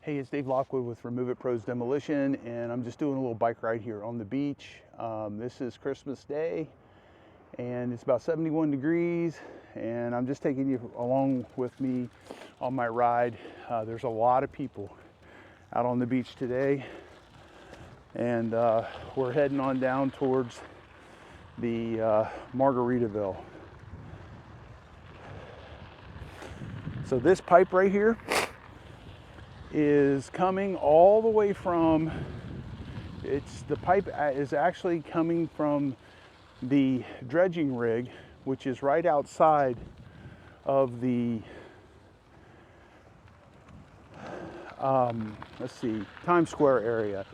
Hey, it's Dave Lockwood with Remove It Pros Demolition, and I'm just doing a little bike ride here on the beach. This is Christmas Day, and it's about 71 degrees, and I'm just taking you along with me on my ride. There's a lot of people out on the beach today, and we're heading on down towards the Margaritaville. So this pipe right here is coming all the way from, the pipe is actually coming from the dredging rig, which is right outside of the, Times Square area.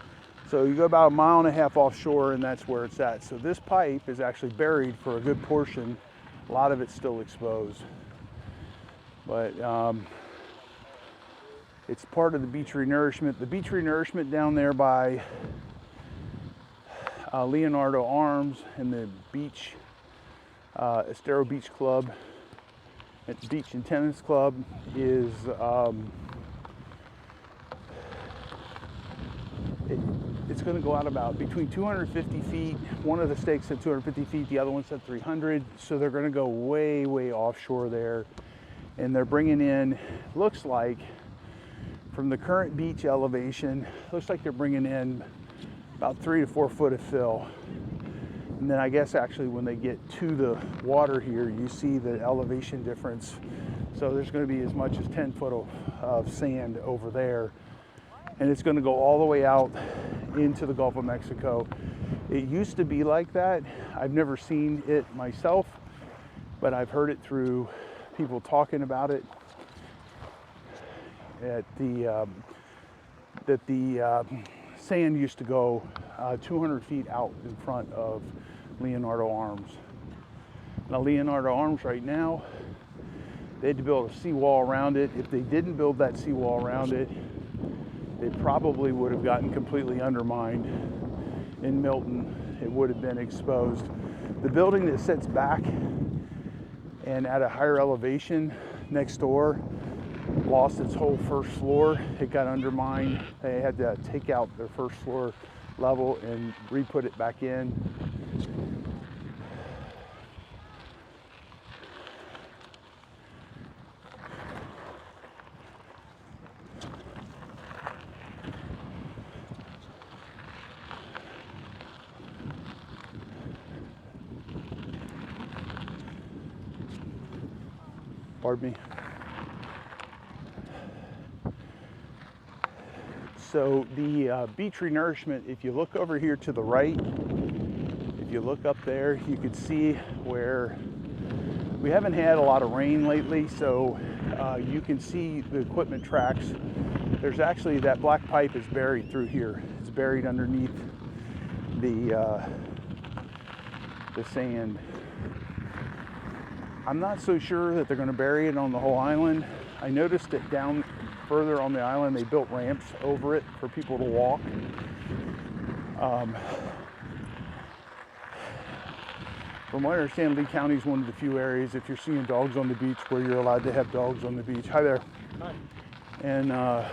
So you go about 1.5 miles offshore and that's where it's at. So this pipe is actually buried for a good portion. A lot of it's still exposed. But it's part of the beach renourishment. The beach renourishment down there by Leonardo Arms and the beach, Estero Beach Club, at the Beach and Tennis Club is, it's going to go out about between 250 feet. One of the stakes at 250 feet, the other one said 300. So they're going to go way, way offshore there. And they're bringing in, looks like, from the current beach elevation, looks like they're bringing in about 3 to 4 foot of fill. And then I guess actually when they get to the water here, you see the elevation difference. So there's going to be as much as 10 foot of sand over there. And it's going to go all the way out into the Gulf of Mexico. It used to be like that. I've never seen it myself, but I've heard it through people talking about it. That the sand used to go 200 feet out in front of Leonardo Arms. Now Leonardo Arms right now, they had to build a seawall around it. If they didn't build that seawall around it, they probably would have gotten completely undermined in Milton. It would have been exposed. The building that sits back and at a higher elevation next door lost its whole first floor. It got undermined. They had to take out their first floor level and re-put it back in. Pardon me. So the beach renourishment, if you look over here to the right, if you look up there, you could see where we haven't had a lot of rain lately, so you can see the equipment tracks. There's actually, that black pipe is buried through here. It's buried underneath the sand. I'm not so sure that they're going to bury it on the whole island. I noticed that down further on the island, they built ramps over it for people to walk. From what I understand, Lee County is one of the few areas, if you're seeing dogs on the beach, where you're allowed to have dogs on the beach. Hi there. Hi. And I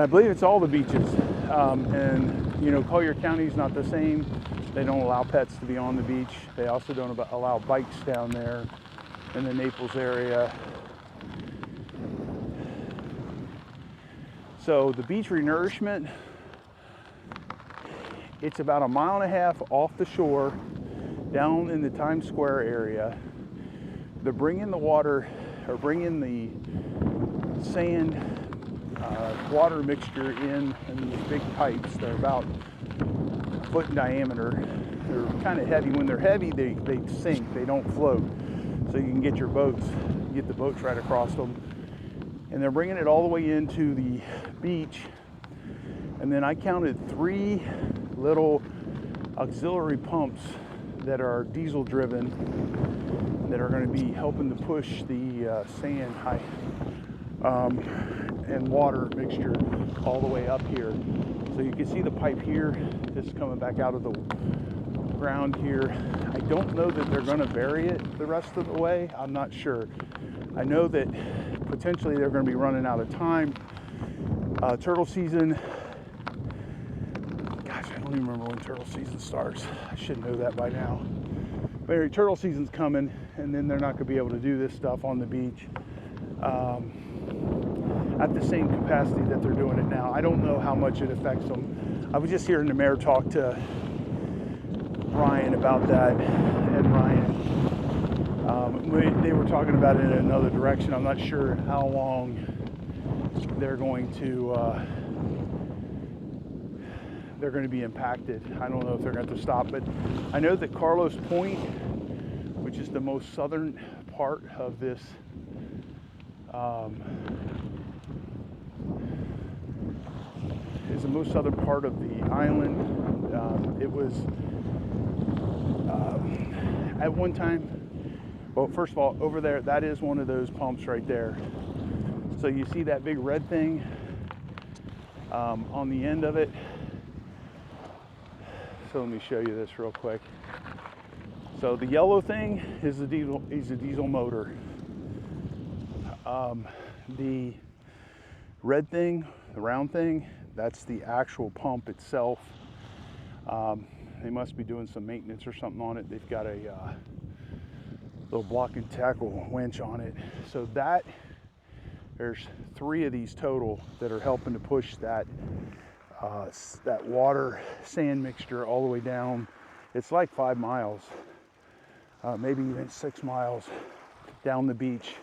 believe it's all the beaches. And you know, Collier County is not the same. They don't allow pets to be on the beach. They also don't allow bikes down there in the Naples area. So the beach renourishment, it's about 1.5 miles off the shore, down in the Times Square area. They're bringing the water, or bringing the sand, water mixture in these big pipes. They're about a foot in diameter. They're kind of heavy. When they're heavy, they sink, they don't float. So you can get your boats, get the boats right across them. And they're bringing it all the way into the beach. And then I counted 3 little auxiliary pumps that are diesel driven that are going to be helping to push the sand high and water mixture all the way up here. So you can see the pipe here just coming back out of the ground here. I don't know that they're going to bury it the rest of the way. I'm not sure. I know that potentially they're going to be running out of time. Turtle season, gosh, I don't even remember when turtle season starts. I should know that by now. But anyway, turtle season's coming, and then they're not going to be able to do this stuff on the beach at the same capacity that they're doing it now. I don't know how much it affects them. I was just hearing the mayor talk to Ryan about that, and Ryan, they were talking about it in another direction. I'm not sure how long they're going to be impacted. I don't know if they're going to have to stop, but I know that Carlos Point, which is the most southern part of this is the most southern part of the island. It was at one time, well, first of all, over there, that is one of those pumps right there. So you see that big red thing on the end of it. So let me show you this real quick. So the yellow thing is a diesel motor. The red thing, the round thing, that's the actual pump itself. They must be doing some maintenance or something on it. They've got a little block and tackle winch on it. So there's 3 of these total that are helping to push that water sand mixture all the way down. It's like 5 miles, maybe even 6 miles down the beach.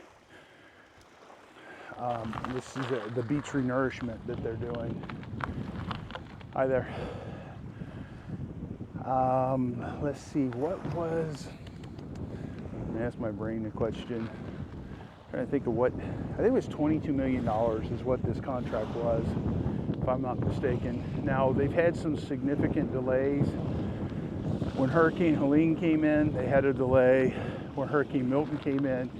This is the beach renourishment that they're doing. Hi there. Let's see, let me ask my brain a question. I'm trying to think of I think it was $22 million is what this contract was, if I'm not mistaken. Now, they've had some significant delays. When Hurricane Helene came in, they had a delay. When Hurricane Milton came in,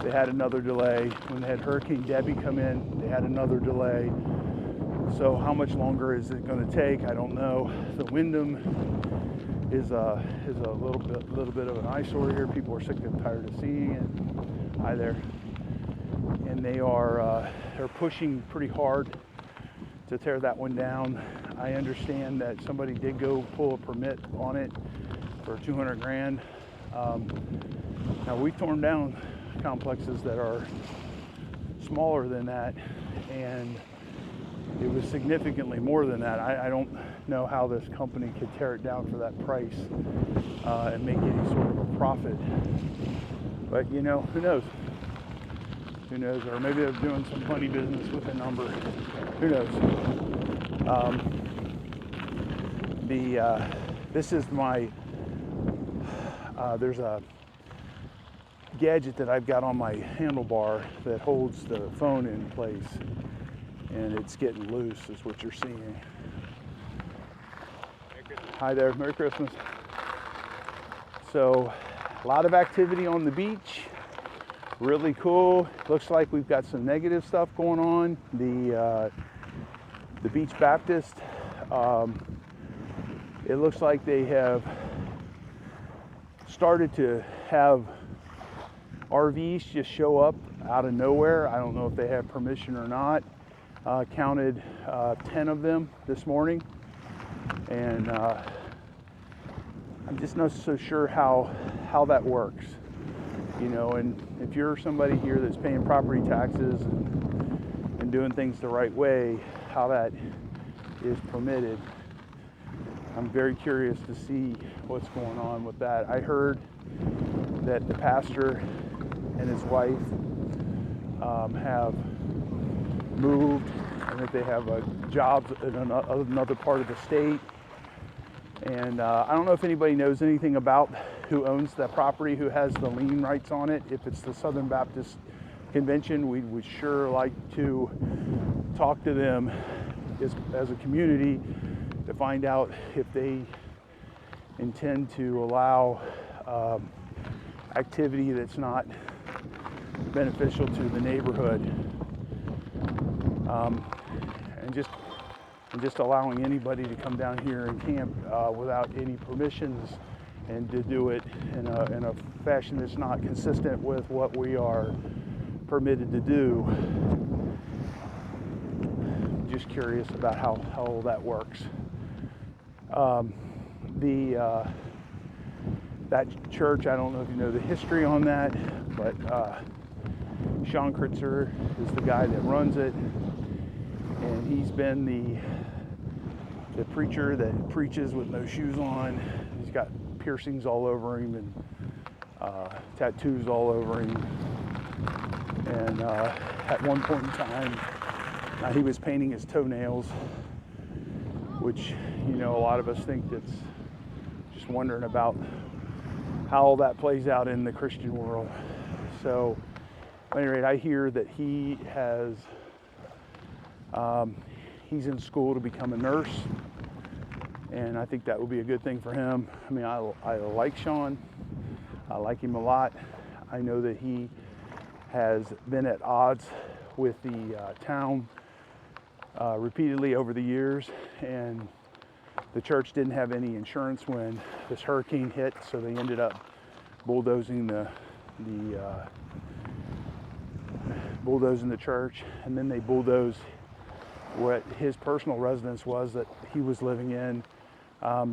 they had another delay. When they had Hurricane Debbie come in, they had another delay. So how much longer is it going to take? I don't know. The Wyndham is a little bit of an eyesore here. People are sick and tired of seeing it. Hi there. And they're pushing pretty hard to tear that one down. I understand that somebody did go pull a permit on it for 200 grand. Now we've torn down complexes that are smaller than that, and it was significantly more than that. I don't know how this company could tear it down for that price and make any sort of a profit. But who knows? Who knows? Or maybe they're doing some funny business with a number. Who knows? This is my, there's a gadget that I've got on my handlebar that holds the phone in place, and it's getting loose is what you're seeing. Hi there, Merry Christmas. So a lot of activity on the beach, really cool. Looks like we've got some negative stuff going on. The Beach Baptist, it looks like they have started to have RVs just show up out of nowhere. I don't know if they have permission or not. Counted 10 of them this morning, and I'm just not so sure how that works, and if you're somebody here that's paying property taxes and doing things the right way, how that is permitted. I'm very curious to see what's going on with that. I heard that the pastor and his wife have moved, and that they have jobs in another part of the state. And I don't know if anybody knows anything about who owns that property, who has the lien rights on it. If it's the Southern Baptist Convention, we would sure like to talk to them as a community to find out if they intend to allow activity that's not beneficial to the neighborhood, and just allowing anybody to come down here and camp without any permissions and to do it in a fashion that's not consistent with what we are permitted to do. Just curious about how all that works. That church, I don't know if you know the history on that, but Shawn is the guy that runs it, and he's been the preacher that preaches with no shoes on. He's got piercings all over him and tattoos all over him. And at one point in time, he was painting his toenails, which, you know, a lot of us think that's just wondering about how all that plays out in the Christian world. So, at any rate, I hear that he has, he's in school to become a nurse, and I think that would be a good thing for him. I mean, I like Shawn. I like him a lot. I know that he has been at odds with the town repeatedly over the years, and the church didn't have any insurance when this hurricane hit, so they ended up bulldozing the church, and then they bulldozed what his personal residence was that he was living in.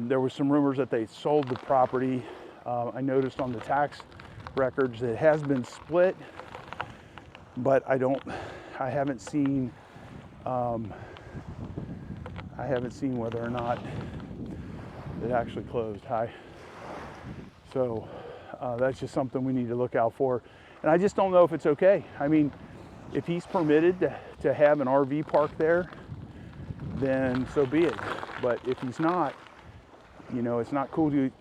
There was some rumors that they sold the property. I noticed on the tax records that it has been split, but I haven't seen whether or not it actually closed. So that's just something we need to look out for. And I just don't know if it's okay. I mean, if he's permitted to have an RV park there, then so be it. But if he's not, you know, it's not cool to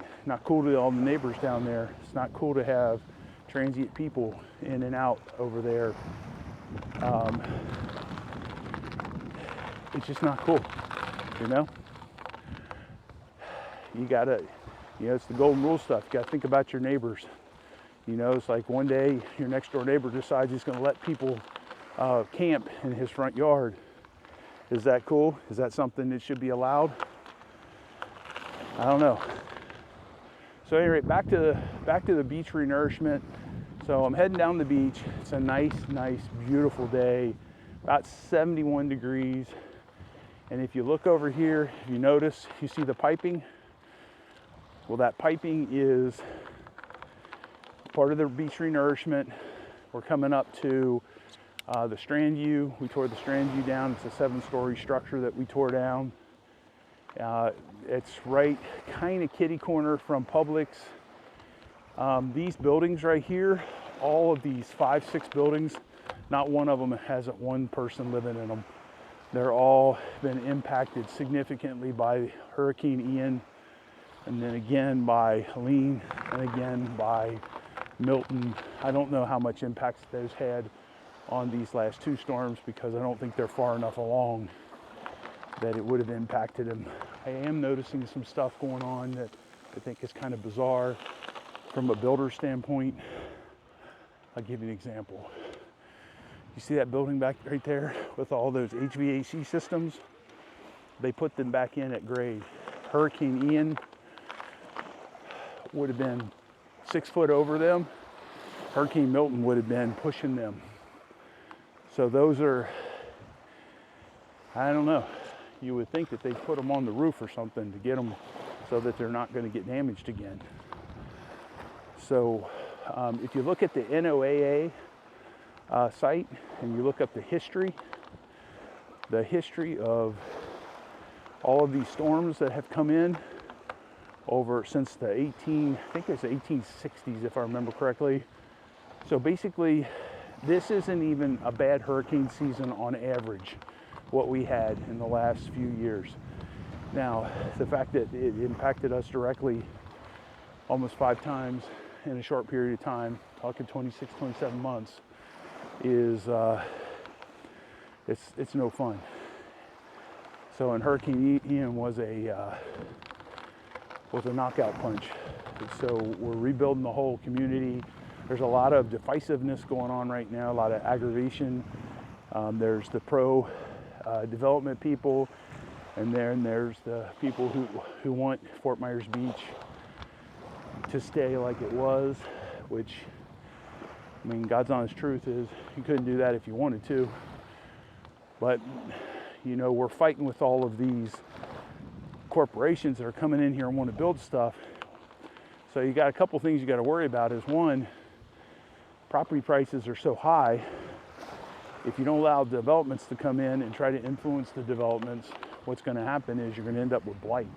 all the neighbors down there. It's not cool to have transient people in and out over there. It's just not cool, you know? You gotta, you know, it's the golden rule stuff. You gotta think about your neighbors. You know, it's like one day your next door neighbor decides he's gonna let people camp in his front yard. Is that cool? Is that something that should be allowed? I don't know. So anyway, back to the beach renourishment. So I'm heading down the beach. It's a nice, beautiful day, about 71 degrees. And if you look over here, if you notice, you see the piping. Well, that piping is part of the beach renourishment. We're coming up to the Strand View. We tore the Strand View down. It's a 7-story structure that we tore down. It's right kind of kitty corner from Publix. These buildings right here, all of these 5-6 buildings, not one of them hasn't one person living in them. They're all been impacted significantly by Hurricane Ian, and then again by Helene, and again by Milton. I don't know how much impact those had on these last 2 storms, because I don't think they're far enough along that it would have impacted them. I am noticing some stuff going on that I think is kind of bizarre from a builder standpoint. I'll give you an example. You see that building back right there with all those HVAC systems? They put them back in at grade. Hurricane Ian would have been 6 foot over them. Hurricane Milton would have been pushing them. So those are, I don't know. You would think that they'd put them on the roof or something to get them so that they're not going to get damaged again. So if you look at the NOAA site and you look up the history of all of these storms that have come in over since the I think it's the 1860s, if I remember correctly. So basically, this isn't even a bad hurricane season on average, what we had in the last few years. Now, the fact that it impacted us directly almost 5 times in a short period of time, talking 26, 27 months, is it's no fun. So, and Hurricane Ian was a knockout punch. So we're rebuilding the whole community. There's a lot of divisiveness going on right now, a lot of aggravation. There's the pro development people, and then there's the people who want Fort Myers Beach to stay like it was, which, I mean, God's honest truth is you couldn't do that if you wanted to. But, you know, we're fighting with all of these corporations that are coming in here and want to build stuff. So you got a couple things you got to worry about. Is one, property prices are so high. If you don't allow developments to come in and try to influence the developments, what's going to happen is you're going to end up with blight.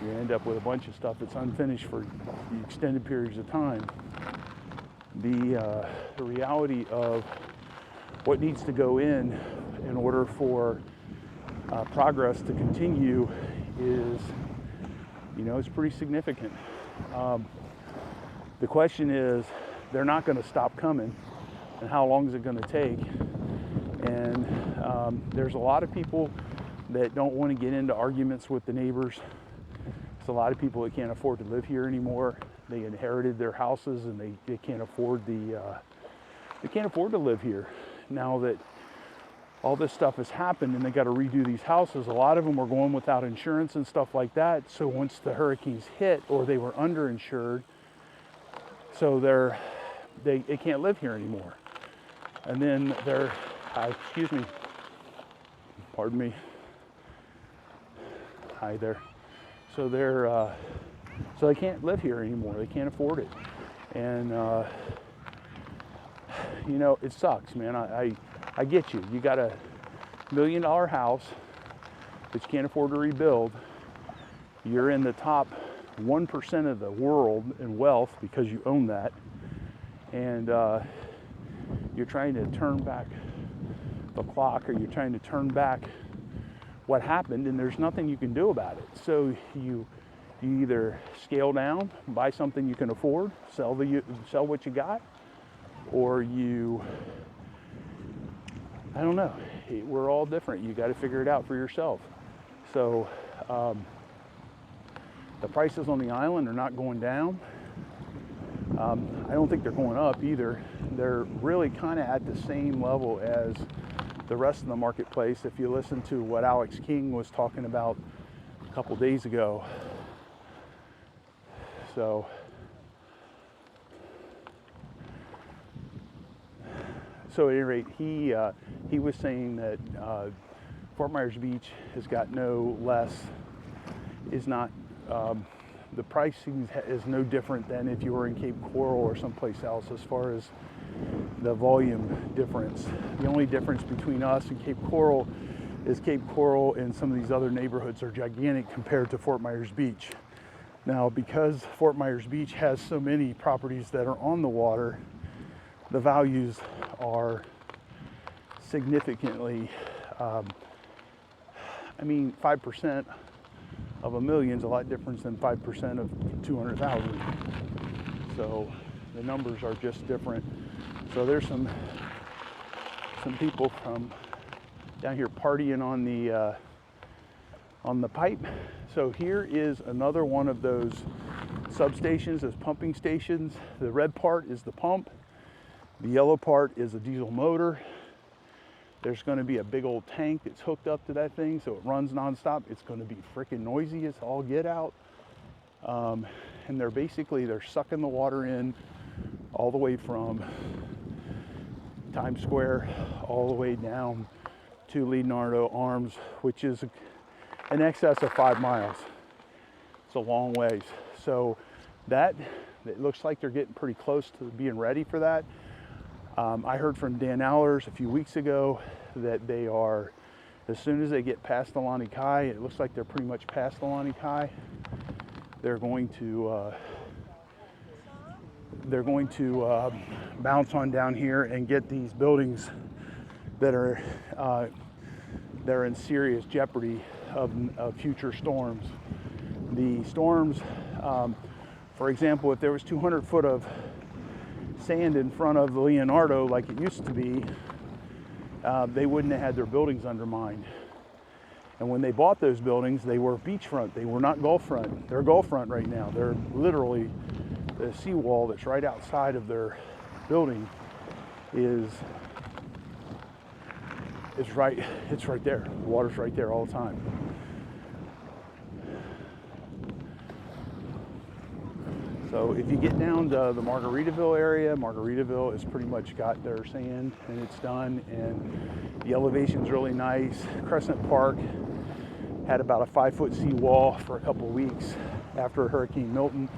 You're going to end up with a bunch of stuff that's unfinished for extended periods of time. The reality of what needs to go in order for progress to continue is, you know, it's pretty significant. The question is, they're not going to stop coming, and how long is it going to take? And there's a lot of people that don't want to get into arguments with the neighbors. There's a lot of people that can't afford to live here anymore. They inherited their houses and they can't afford to live here. Now that all this stuff has happened and they got to redo these houses, a lot of them were going without insurance and stuff like that. So once the hurricanes hit, or they were underinsured, so they can't live here anymore. And then excuse me, pardon me. Hi there. So so they can't live here anymore. They can't afford it. And you know, it sucks, man. I get you. You got a $1 million house that you can't afford to rebuild. You're in the top 1% of the world in wealth because you own that. And you're trying to turn back the clock, or you're trying to turn back what happened, and there's nothing you can do about it. So you either scale down, buy something you can afford, sell what you got, or I don't know. We're all different. You got to figure it out for yourself. So the prices on the island are not going down. I don't think they're going up either. They're really kind of at the same level as the rest of the marketplace. If you listen to what Alex King was talking about a couple days ago. So at any rate, he was saying that Fort Myers Beach has got the pricing is no different than if you were in Cape Coral or someplace else as far as the volume difference. The only difference between us and Cape Coral is Cape Coral and some of these other neighborhoods are gigantic compared to Fort Myers Beach. Now, because Fort Myers Beach has so many properties that are on the water, the values are significantly, 5% of $1 million is a lot different than 5% of 200,000. So the numbers are just different. So there's some people from down here partying on the pipe. So here is another one of those substations, those pumping stations. The red part is the pump. The yellow part is a diesel motor. There's going to be a big old tank that's hooked up to that thing, so it runs nonstop. It's going to be freaking noisy as all get out. And they're sucking the water in all the way from Times Square all the way down to Leonardo Arms, which is in excess of 5 miles. It's a long ways. So it looks like they're getting pretty close to being ready for that. I heard from Dan Allers a few weeks ago that they are, as soon as they get past the Lani Kai, it looks like they're pretty much past the Lani Kai, they're going to bounce on down here and get these buildings that are in serious jeopardy of future storms. The storms, for example, if there was 200 foot of sand in front of the Leonardo like it used to be, they wouldn't have had their buildings undermined. And when they bought those buildings, they were beachfront. They were not Gulffront. They're Gulffront right now. They're literally, the seawall that's right outside of their building is right there. The water's right there all the time. So if you get down to the Margaritaville area, Margaritaville has pretty much got their sand and it's done, and the elevation's really nice. Crescent Park had about a 5-foot seawall for a couple of weeks after Hurricane Milton,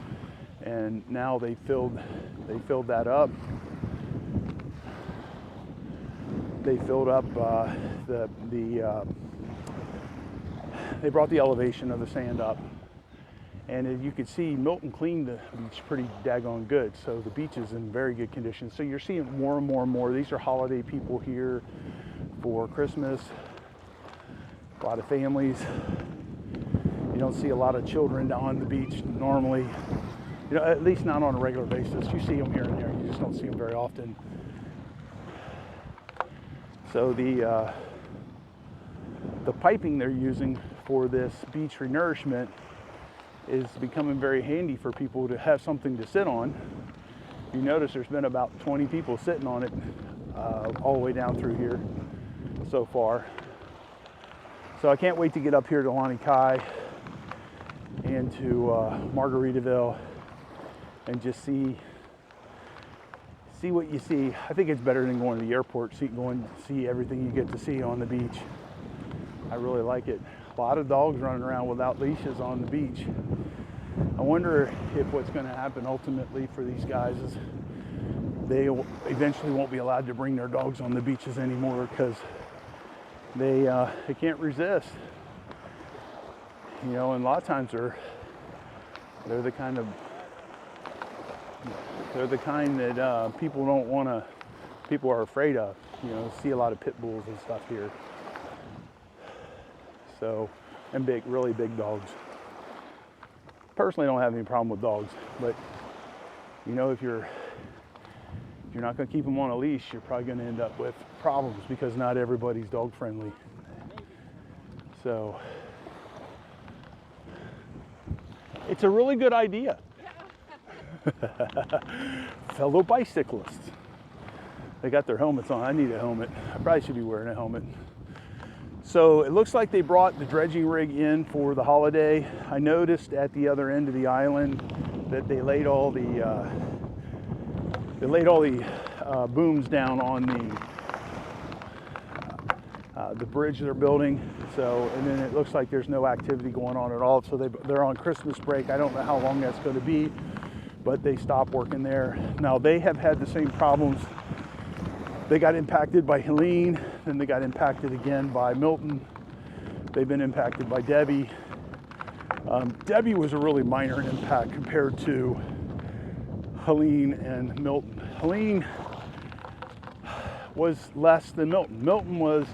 and now they filled that up. They filled up they brought the elevation of the sand up. And as you can see, Milton cleaned the beach pretty daggone good. So the beach is in very good condition. So you're seeing more and more and more. These are holiday people here for Christmas. A lot of families. You don't see a lot of children on the beach normally. You know, at least not on a regular basis. You see them here and there. You just don't see them very often. So the piping they're using for this beach renourishment is becoming very handy for people to have something to sit on. You notice there's been about 20 people sitting on it all the way down through here so far. So I can't wait to get up here to Lani Kai and to Margaritaville and just see what you see. I think it's better than going to the airport, going to see everything you get to see on the beach. I really like it. A lot of dogs running around without leashes on the beach. I wonder if what's going to happen ultimately for these guys is they eventually won't be allowed to bring their dogs on the beaches anymore because they can't resist. You know, and a lot of times they're the kind that people are afraid of. You know, see a lot of pit bulls and stuff here. So, and really big dogs. Personally, I don't have any problem with dogs, but you know, if you're not going to keep them on a leash, you're probably going to end up with problems because not everybody's dog friendly. So, it's a really good idea. Fellow bicyclists, they got their helmets on. I need a helmet. I probably should be wearing a helmet. So it looks like they brought the dredging rig in for the holiday. I noticed at the other end of the island that they laid all the booms down on the bridge they're building. So, and then it looks like there's no activity going on at all. So they're on Christmas break. I don't know how long that's going to be, but they stopped working there. Now they have had the same problems. They got impacted by Helene, then they got impacted again by Milton. They've been impacted by Debbie. Debbie was a really minor impact compared to Helene and Milton. Helene was less than Milton. Milton was,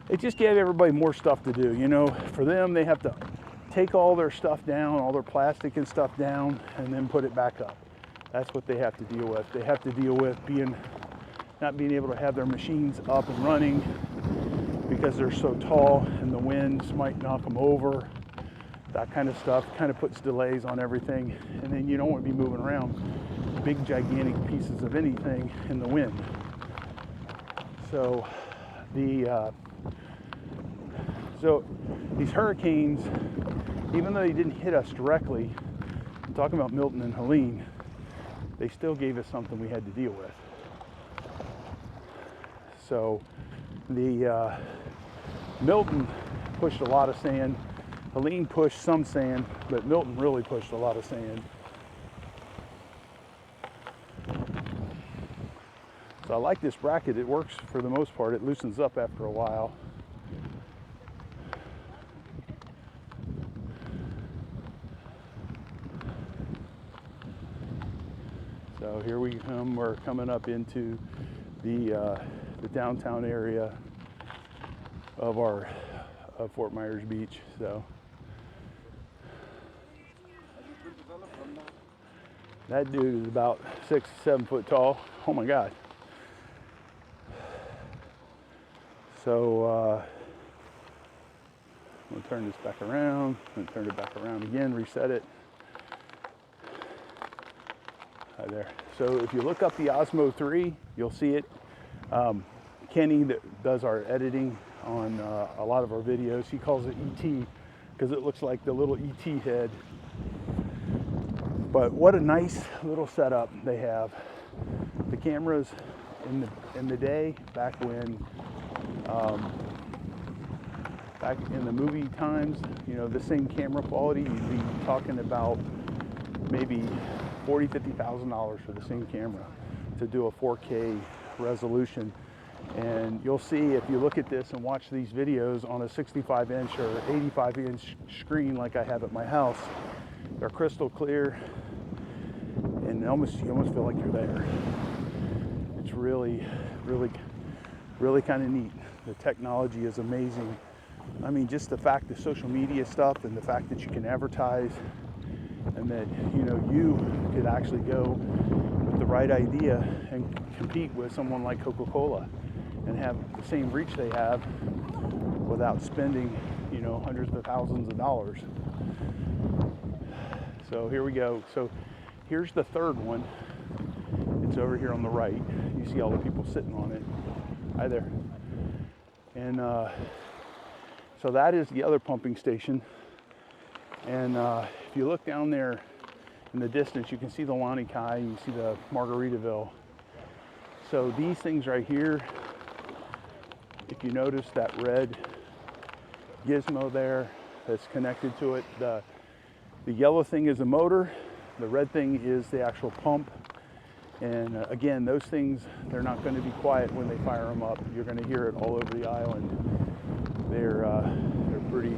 it just gave everybody more stuff to do. You know, for them, they have to take all their stuff down, all their plastic and stuff down, and then put it back up. That's what they have to deal with. They have to deal with not being able to have their machines up and running because they're so tall and the winds might knock them over. That kind of stuff kind of puts delays on everything. And then you don't want to be moving around big gigantic pieces of anything in the wind. So these hurricanes, even though they didn't hit us directly, I'm talking about Milton and Helene, they still gave us something we had to deal with. So the Milton pushed a lot of sand. Helene pushed some sand, but Milton really pushed a lot of sand. So I like this bracket. It works for the most part. It loosens up after a while. So here we come. We're coming up into the downtown area of Fort Myers Beach. So that dude is about 6 to 7 foot tall. Oh my God. So I'm gonna turn this back around and turn it back around again, reset it. Right there. So if you look up the Osmo 3, you'll see it. Kenny, that does our editing on a lot of our videos, he calls it ET because it looks like the little ET head. But what a nice little setup they have. The cameras in the day, back when back in the movie times, you know, the same camera quality, you'd be talking about maybe $40,000-$50,000 for the same camera to do a 4K resolution. And you'll see, if you look at this and watch these videos on a 65-inch or 85-inch screen like I have at my house, they're crystal clear, and you almost feel like you're there. It's really kind of neat. The technology is amazing. I mean, just the fact of social media stuff and the fact that you can advertise, and that, you know, you could actually go with the right idea and compete with someone like Coca-Cola and have the same reach they have without spending, you know, hundreds of thousands of dollars. So here we go. So here's the third one. It's over here on the right. You see all the people sitting on it. Hi there. And so that is the other pumping station. And if you look down there in the distance, you can see the Lani Kai, you see the Margaritaville. So these things right here, if you notice that red gizmo there that's connected to it, the yellow thing is a motor, the red thing is the actual pump. And again, those things, they're not going to be quiet when they fire them up. You're going to hear it all over the island. They're pretty.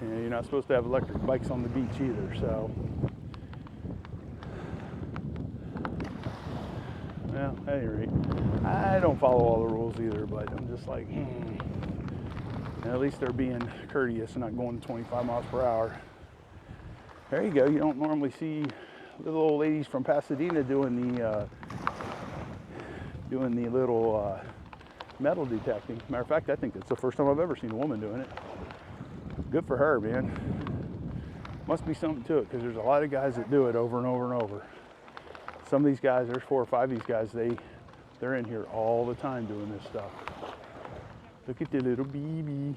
You know, you're not supposed to have electric bikes on the beach either. So, well, at any rate, I don't follow all the rules either. But I'm just like, at least they're being courteous and not going 25 miles per hour. There you go. You don't normally see little old ladies from Pasadena doing the little metal detecting. Matter of fact, I think it's the first time I've ever seen a woman doing it. Good for her, man. Must be something to it, because there's a lot of guys that do it over and over and over. Some of these guys, there's 4 or 5 of these guys, they're in here all the time doing this stuff. Look at the little baby.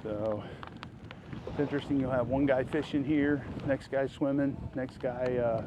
So it's interesting, you'll have one guy fishing here, next guy swimming, next guy